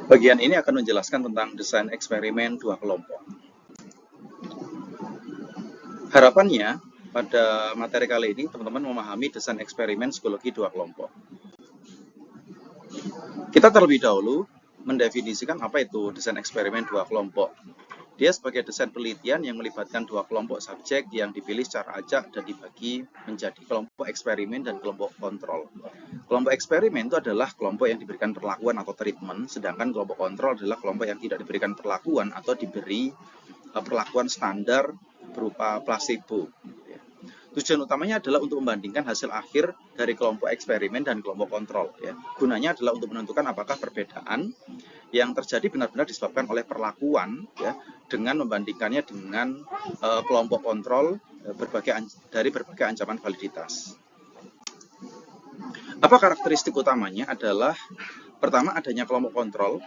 Bagian ini akan menjelaskan tentang desain eksperimen dua kelompok. Harapannya, pada materi kali ini, teman-teman memahami desain eksperimen psikologi dua kelompok. Kita terlebih dahulu mendefinisikan apa itu desain eksperimen dua kelompok. Dia sebagai desain penelitian yang melibatkan dua kelompok subjek yang dipilih secara acak dan dibagi menjadi kelompok eksperimen dan kelompok kontrol. Kelompok eksperimen itu adalah kelompok yang diberikan perlakuan atau treatment, sedangkan kelompok kontrol adalah kelompok yang tidak diberikan perlakuan atau diberi perlakuan standar berupa placebo. Tujuan utamanya adalah untuk membandingkan hasil akhir dari kelompok eksperimen dan kelompok kontrol. Gunanya adalah untuk menentukan apakah perbedaan yang terjadi benar-benar disebabkan oleh perlakuan dengan membandingkannya dengan kelompok kontrol dari berbagai ancaman validitas. Apa karakteristik utamanya adalah pertama adanya kelompok kontrol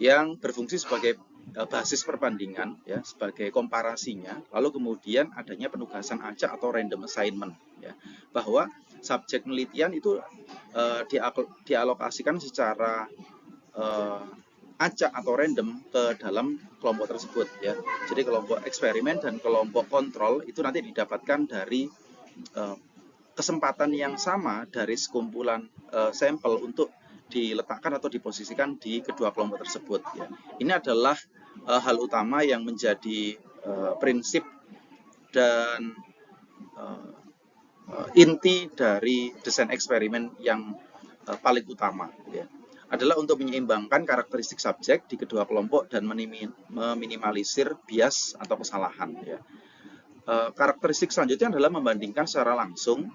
yang berfungsi sebagai basis perbandingan sebagai komparasinya, lalu kemudian adanya penugasan acak atau random assignment bahwa subjek penelitian itu dialokasikan secara acak atau random ke dalam kelompok tersebut Jadi kelompok eksperimen dan kelompok kontrol itu nanti didapatkan dari kesempatan yang sama dari sekumpulan sampel untuk diletakkan atau diposisikan di kedua kelompok tersebut Ini adalah hal utama yang menjadi prinsip dan inti dari desain eksperimen yang paling utama adalah untuk menyeimbangkan karakteristik subjek di kedua kelompok dan meminimalisir bias atau kesalahan Karakteristik selanjutnya adalah membandingkan secara langsung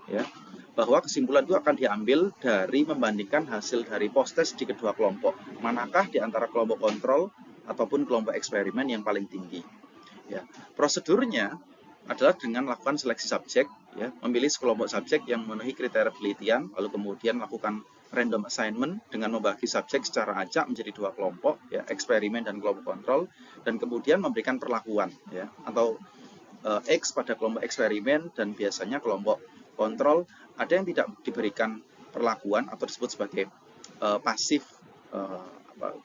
bahwa kesimpulan itu akan diambil dari membandingkan hasil dari post-test di kedua kelompok. Manakah di antara kelompok kontrol ataupun kelompok eksperimen yang paling tinggi. Prosedurnya adalah dengan melakukan seleksi subjek, memilih sekelompok subjek yang memenuhi kriteria penelitian, lalu kemudian melakukan random assignment dengan membagi subjek secara acak menjadi dua kelompok, eksperimen dan kelompok kontrol, dan kemudian memberikan perlakuan atau X pada kelompok eksperimen dan biasanya kelompok kontrol ada yang tidak diberikan perlakuan atau disebut sebagai pasif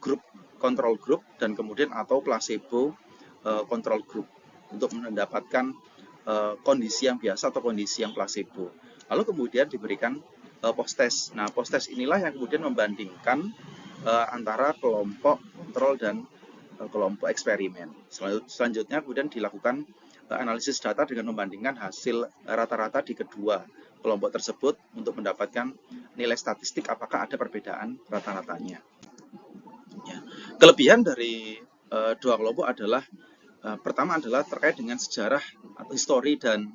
grup kontrol grup dan kemudian atau placebo kontrol grup untuk mendapatkan kondisi yang biasa atau kondisi yang placebo. Lalu kemudian diberikan post-test. Nah, post-test inilah yang kemudian membandingkan antara kelompok kontrol dan kelompok eksperimen. Selanjutnya kemudian dilakukan analisis data dengan membandingkan hasil rata-rata di kedua kelompok tersebut untuk mendapatkan nilai statistik apakah ada perbedaan rata-ratanya. Kelebihan dari dua kelompok adalah pertama adalah terkait dengan sejarah atau histori dan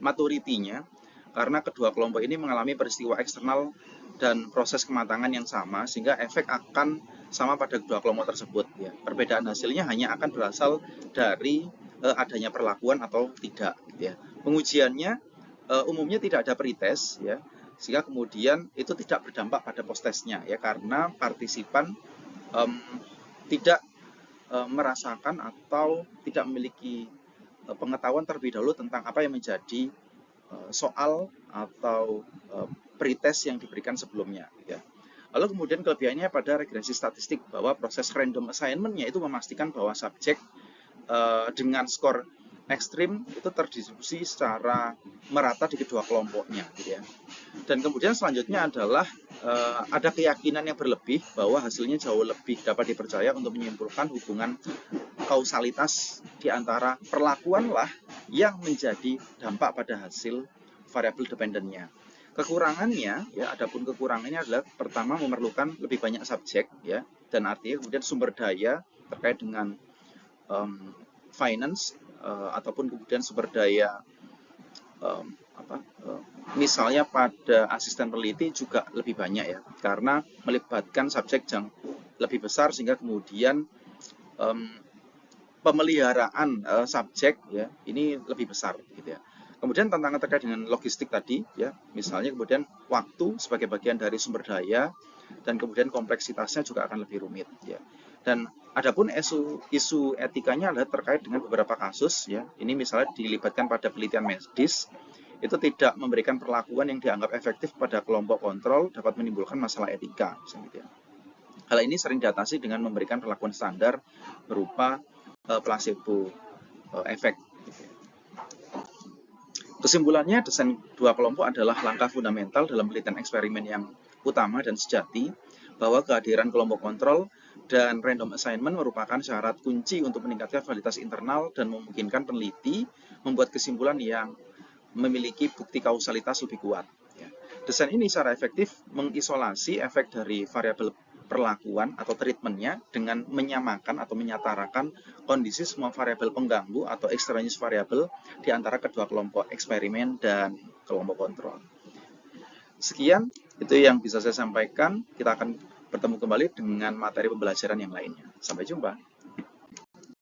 maturitinya, karena kedua kelompok ini mengalami peristiwa eksternal dan proses kematangan yang sama sehingga efek akan sama pada kedua kelompok tersebut Perbedaan hasilnya hanya akan berasal dari adanya perlakuan atau tidak Pengujiannya umumnya tidak ada pretest sehingga kemudian itu tidak berdampak pada post-testnya karena partisipan tidak merasakan atau tidak memiliki pengetahuan terlebih dahulu tentang apa yang menjadi soal atau pretest yang diberikan sebelumnya Lalu kemudian kelebihannya pada regresi statistik bahwa proses random assignment-nya itu memastikan bahwa subjek dengan skor ekstrim itu terdistribusi secara merata di kedua kelompoknya Dan kemudian selanjutnya adalah ada keyakinan yang berlebih bahwa hasilnya jauh lebih dapat dipercaya untuk menyimpulkan hubungan kausalitas di antara perlakuanlah yang menjadi dampak pada hasil variabel dependennya. Kekurangannya adapun kekurangannya adalah pertama memerlukan lebih banyak subjek dan artinya kemudian sumber daya terkait dengan finance ataupun kemudian sumber daya misalnya pada asisten peneliti juga lebih banyak karena melibatkan subjek yang lebih besar sehingga kemudian pemeliharaan subjek ini lebih besar Kemudian tantangan terkait dengan logistik tadi misalnya kemudian waktu sebagai bagian dari sumber daya dan kemudian kompleksitasnya juga akan lebih rumit Dan adapun isu etikanya adalah terkait dengan beberapa kasus ini misalnya dilibatkan pada penelitian medis itu tidak memberikan perlakuan yang dianggap efektif pada kelompok kontrol dapat menimbulkan masalah etika misalnya Hal ini sering diatasi dengan memberikan perlakuan standar berupa placebo efek. Kesimpulannya, desain dua kelompok adalah langkah fundamental dalam penelitian eksperimen yang utama dan sejati, bahwa kehadiran kelompok kontrol dan random assignment merupakan syarat kunci untuk meningkatkan validitas internal dan memungkinkan peneliti membuat kesimpulan yang memiliki bukti kausalitas lebih kuat. Desain ini secara efektif mengisolasi efek dari variabel perlakuan atau treatmentnya dengan menyamakan atau menyetarakan kondisi semua variabel pengganggu atau extraneous variabel di antara kedua kelompok eksperimen dan kelompok kontrol. Sekian, itu yang bisa saya sampaikan. Kita akan bertemu kembali dengan materi pembelajaran yang lainnya. Sampai jumpa.